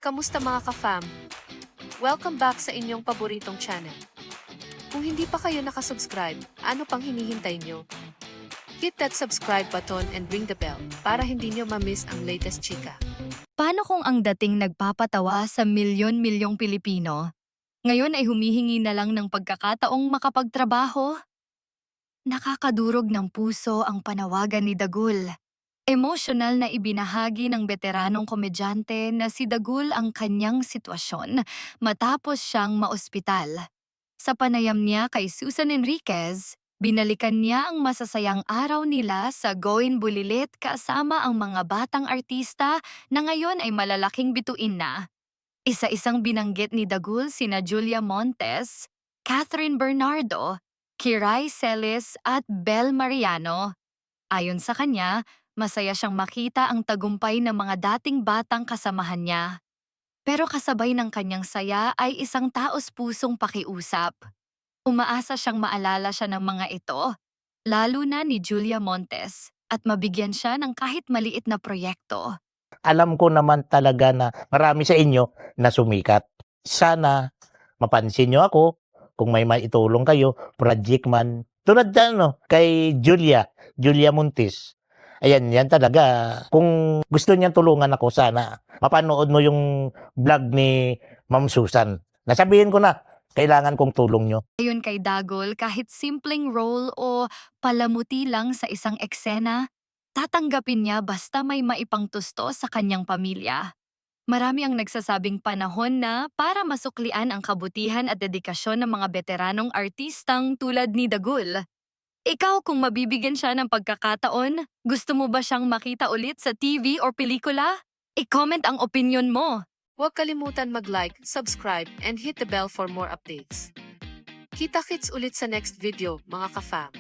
Kamusta mga ka-fam? Welcome back sa inyong paboritong channel. Kung hindi pa kayo nakasubscribe, ano pang hinihintay nyo? Hit that subscribe button and ring the bell para hindi nyo ma-miss ang latest chika. Paano kung ang dating nagpapatawa sa milyon-milyong Pilipino, ngayon ay humihingi na lang ng pagkakataong makapagtrabaho? Nakakadurog ng puso ang panawagan ni Dagul. Emosyonal na ibinahagi ng veteranong komedyante na si Dagul ang kanyang sitwasyon matapos siyang maospital. Sa panayam niya kay Susan Enriquez, binalikan niya ang masasayang araw nila sa Goin Bulilit kasama ang mga batang artista na ngayon ay malalaking bituin na. Isa-isang binanggit ni Dagul sina Julia Montes, Catherine Bernardo, Kiray Celis at Bel Mariano. Ayon sa kanya, masaya siyang makita ang tagumpay ng mga dating batang kasamahan niya. Pero kasabay ng kanyang saya ay isang taos-pusong pakiusap. Umaasa siyang maalala siya ng mga ito, lalo na ni Julia Montes, at mabigyan siya ng kahit maliit na proyekto. Alam ko naman talaga na marami sa inyo na sumikat. Sana mapansin nyo ako kung may maitulong kayo, project man. Tulad kay Julia Montes. Ayan, yan talaga. Kung gusto niyang tulungan ako, sana mapanood mo yung vlog ni Ma'am Susan. Nasabihin ko na, kailangan kong tulong nyo. Ayon kay Dagul, kahit simpleng role o palamuti lang sa isang eksena, tatanggapin niya basta may maipangtusto sa kanyang pamilya. Marami ang nagsasabing panahon na para masuklian ang kabutihan at dedikasyon ng mga veteranong artistang tulad ni Dagul. Ikaw, kung mabibigyan siya ng pagkakataon, gusto mo ba siyang makita ulit sa TV o pelikula? I-comment ang opinion mo. Huwag kalimutan mag-like, subscribe, and hit the bell for more updates. Kita-kits ulit sa next video, mga ka-fam.